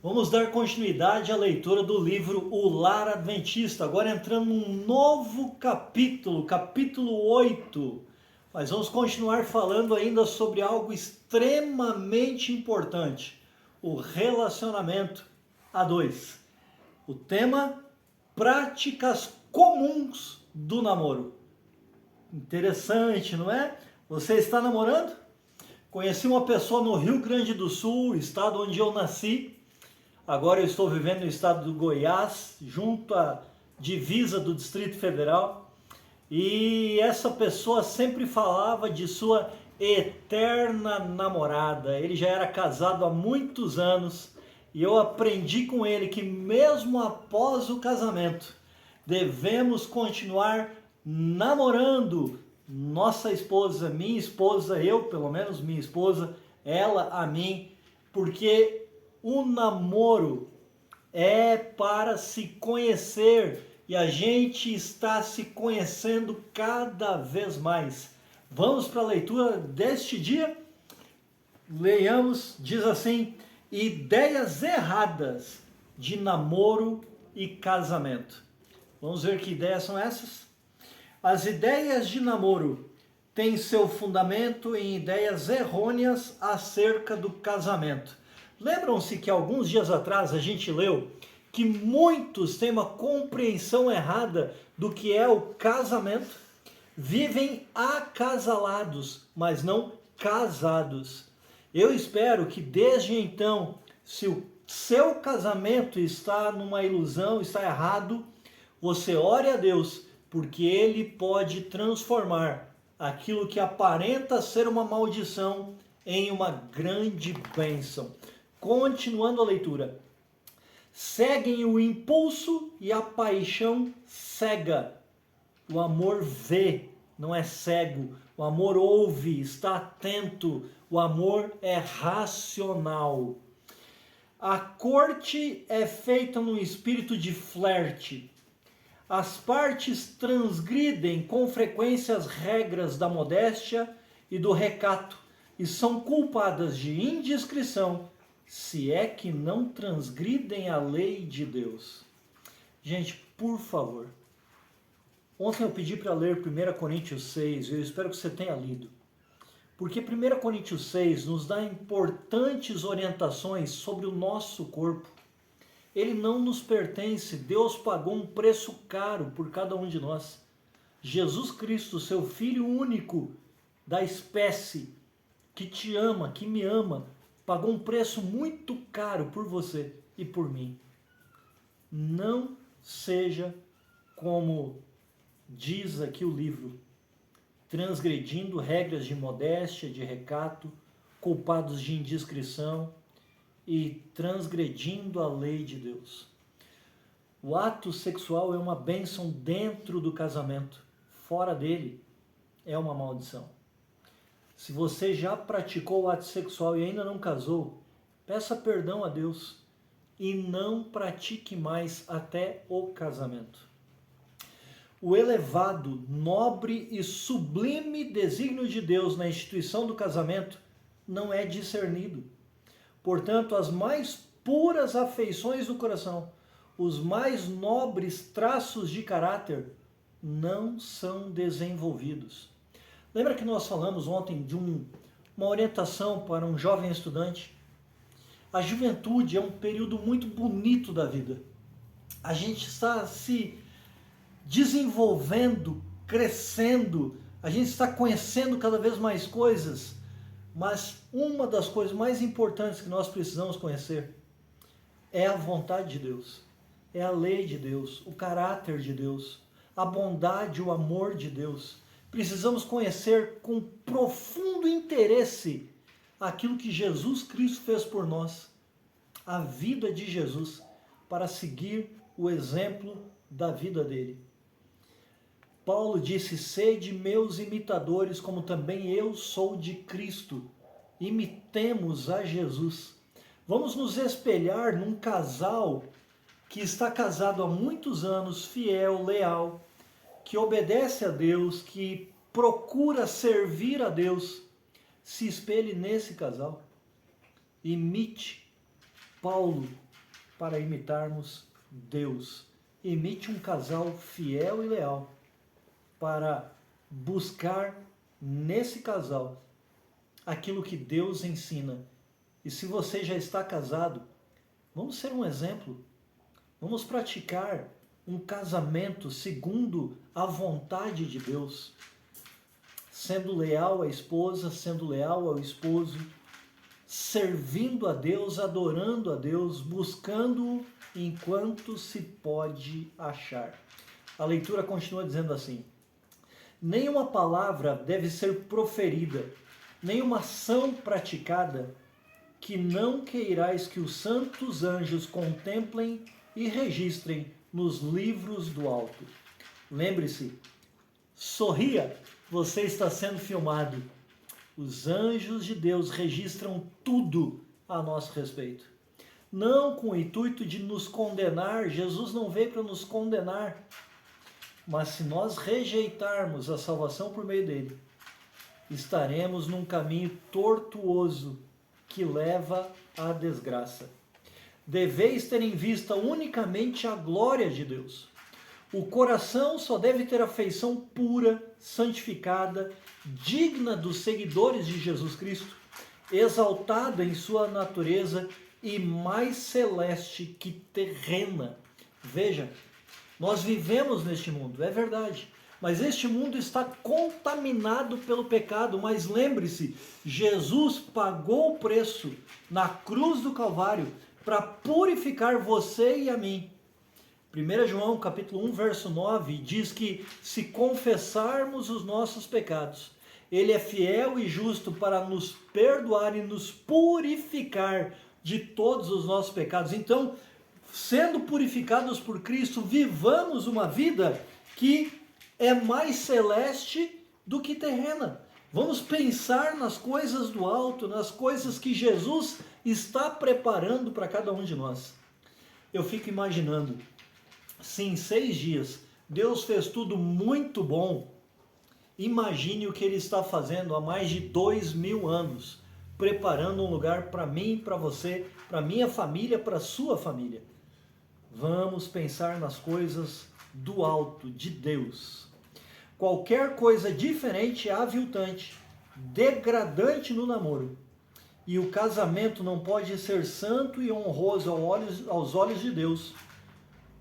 Vamos dar continuidade à leitura do livro O Lar Adventista, agora entrando num novo capítulo, capítulo 8. Mas vamos continuar falando ainda sobre algo extremamente importante, o relacionamento a dois. O tema, práticas comuns do namoro. Interessante, não é? Você está namorando? Conheci uma pessoa no Rio Grande do Sul, estado onde eu nasci. Agora eu estou vivendo no estado do Goiás, junto à divisa do Distrito Federal. E essa pessoa sempre falava de sua eterna namorada. Ele já era casado há muitos anos e eu aprendi com ele que mesmo após o casamento, devemos continuar namorando nossa esposa, minha esposa, eu pelo menos minha esposa, ela a mim, porque o namoro é para se conhecer e a gente está se conhecendo cada vez mais. Vamos para a leitura deste dia? Leiamos, diz assim: ideias erradas de namoro e casamento. Vamos ver que ideias são essas? As ideias de namoro têm seu fundamento em ideias errôneas acerca do casamento. Lembram-se que alguns dias atrás a gente leu que muitos têm uma compreensão errada do que é o casamento, vivem acasalados, mas não casados. Eu espero que desde então, se o seu casamento está numa ilusão, está errado, você ore a Deus, porque Ele pode transformar aquilo que aparenta ser uma maldição em uma grande bênção. Continuando a leitura. Seguem o impulso e a paixão cega. O amor vê, não é cego. O amor ouve, está atento. O amor é racional. A corte é feita no espírito de flerte. As partes transgridem com frequência as regras da modéstia e do recato e são culpadas de indiscrição, se é que não transgridem a lei de Deus. Gente, por favor. Ontem eu pedi para ler 1 Coríntios 6, eu espero que você tenha lido. Porque 1 Coríntios 6 nos dá importantes orientações sobre o nosso corpo. Ele não nos pertence, Deus pagou um preço caro por cada um de nós. Jesus Cristo, seu Filho único da espécie, que te ama, que me ama, pagou um preço muito caro por você e por mim. Não seja como diz aqui o livro, transgredindo regras de modéstia, de recato, culpados de indiscrição e transgredindo a lei de Deus. O ato sexual é uma bênção dentro do casamento, fora dele é uma maldição. Se você já praticou o ato sexual e ainda não casou, peça perdão a Deus e não pratique mais até o casamento. O elevado, nobre e sublime desígnio de Deus na instituição do casamento não é discernido. Portanto, as mais puras afeições do coração, os mais nobres traços de caráter não são desenvolvidos. Lembra que nós falamos ontem de uma orientação para um jovem estudante? A juventude é um período muito bonito da vida. A gente está se desenvolvendo, crescendo, a gente está conhecendo cada vez mais coisas, mas uma das coisas mais importantes que nós precisamos conhecer é a vontade de Deus, é a lei de Deus, o caráter de Deus, a bondade, o amor de Deus. Precisamos conhecer com profundo interesse aquilo que Jesus Cristo fez por nós, a vida de Jesus, para seguir o exemplo da vida dele. Paulo disse: sede meus imitadores, como também eu sou de Cristo. Imitemos a Jesus. Vamos nos espelhar num casal que está casado há muitos anos, fiel, leal, que obedece a Deus, que procura servir a Deus. Se espelhe nesse casal. Imite Paulo para imitarmos Deus. Imite um casal fiel e leal para buscar nesse casal aquilo que Deus ensina. E se você já está casado, vamos ser um exemplo. Vamos praticar um casamento segundo a vontade de Deus, sendo leal à esposa, sendo leal ao esposo, servindo a Deus, adorando a Deus, buscando-o enquanto se pode achar. A leitura continua dizendo assim: nenhuma palavra deve ser proferida, nenhuma ação praticada, que não queirais que os santos anjos contemplem e registrem nos livros do alto. Lembre-se, sorria, você está sendo filmado. Os anjos de Deus registram tudo a nosso respeito. Não com o intuito de nos condenar, Jesus não veio para nos condenar, mas se nós rejeitarmos a salvação por meio dele, estaremos num caminho tortuoso que leva à desgraça. Deveis ter em vista unicamente a glória de Deus. O coração só deve ter afeição pura, santificada, digna dos seguidores de Jesus Cristo, exaltada em sua natureza e mais celeste que terrena. Veja, nós vivemos neste mundo, é verdade, mas este mundo está contaminado pelo pecado. Mas lembre-se, Jesus pagou o preço na cruz do Calvário para purificar você e a mim. 1 João capítulo 1, verso 9, diz que se confessarmos os nossos pecados, Ele é fiel e justo para nos perdoar e nos purificar de todos os nossos pecados. Então, sendo purificados por Cristo, vivamos uma vida que é mais celeste do que terrena. Vamos pensar nas coisas do alto, nas coisas que Jesus está preparando para cada um de nós. Eu fico imaginando, se em 6 dias Deus fez tudo muito bom, imagine o que Ele está fazendo há mais de 2000 anos, preparando um lugar para mim, para você, para minha família, para a sua família. Vamos pensar nas coisas do alto, de Deus. Qualquer coisa diferente é aviltante, degradante no namoro. E o casamento não pode ser santo e honroso aos olhos de Deus,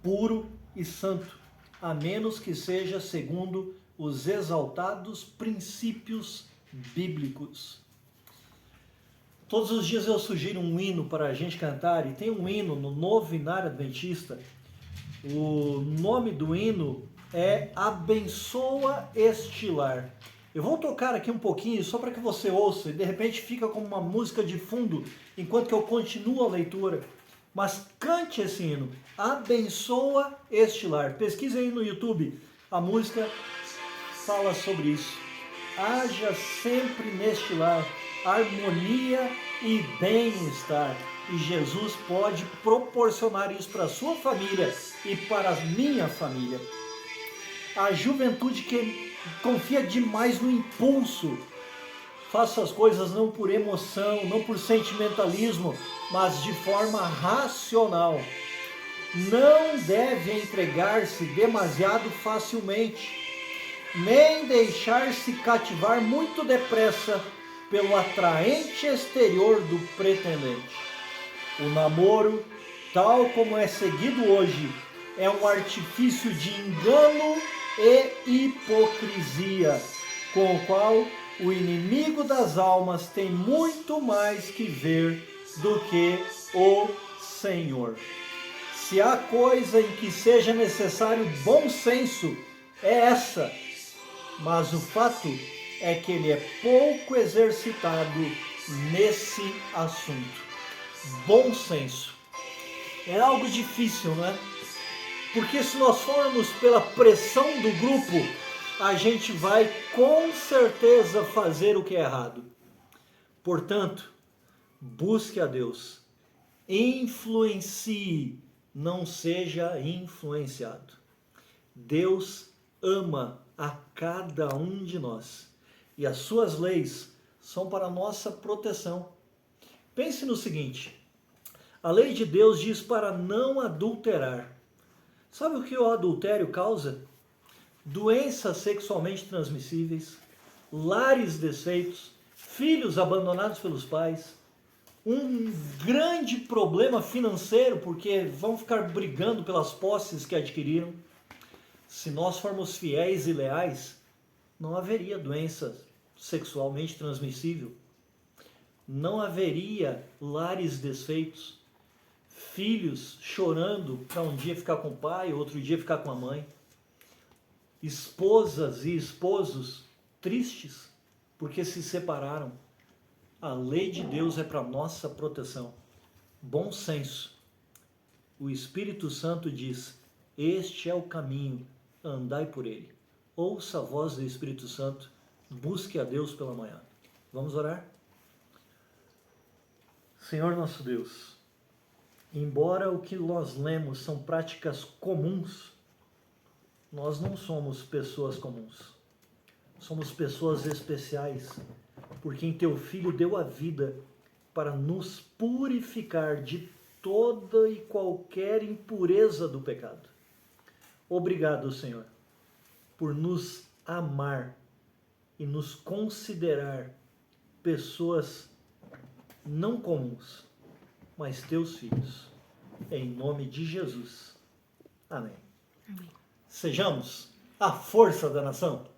puro e santo, a menos que seja segundo os exaltados princípios bíblicos. Todos os dias eu sugiro um hino para a gente cantar, e tem um hino no Novenário Adventista. O nome do hino é Abençoa Este Lar. Eu vou tocar aqui um pouquinho só para que você ouça, e de repente fica como uma música de fundo enquanto que eu continuo a leitura. Mas cante esse hino, Abençoa Este Lar. Pesquise aí no YouTube, a música fala sobre isso. Haja sempre neste lar harmonia e bem-estar. E Jesus pode proporcionar isso para a sua família e para a minha família. A juventude que confia demais no impulso, faça as coisas não por emoção, não por sentimentalismo, mas de forma racional. Não deve entregar-se demasiado facilmente, nem deixar-se cativar muito depressa pelo atraente exterior do pretendente. O namoro, tal como é seguido hoje, é um artifício de engano e hipocrisia, com o qual o inimigo das almas tem muito mais que ver do que o Senhor. Se há coisa em que seja necessário bom senso, é essa, mas o fato é que ele é pouco exercitado nesse assunto. Bom senso. É algo difícil, não é? Porque se nós formos pela pressão do grupo, a gente vai com certeza fazer o que é errado. Portanto, busque a Deus. Influencie, não seja influenciado. Deus ama a cada um de nós. E as suas leis são para a nossa proteção. Pense no seguinte: A lei de Deus diz para não adulterar. Sabe o que o adultério causa? Doenças sexualmente transmissíveis, lares desfeitos, filhos abandonados pelos pais, um grande problema financeiro, porque vão ficar brigando pelas posses que adquiriram. Se nós formos fiéis e leais, não haveria doença sexualmente transmissível, não haveria lares desfeitos, filhos chorando para um dia ficar com o pai, outro dia ficar com a mãe, esposas e esposos tristes porque se separaram. A lei de Deus é para nossa proteção. Bom senso. O Espírito Santo diz: este é o caminho, andai por ele. Ouça a voz do Espírito Santo, busque a Deus pela manhã. Vamos orar? Senhor nosso Deus, embora o que nós lemos são práticas comuns, nós não somos pessoas comuns. Somos pessoas especiais, porque em teu Filho deu a vida para nos purificar de toda e qualquer impureza do pecado. Obrigado, Senhor, por nos amar e nos considerar pessoas não comuns, mas teus filhos. Em nome de Jesus. Amém. Amém. Sejamos a força da nação.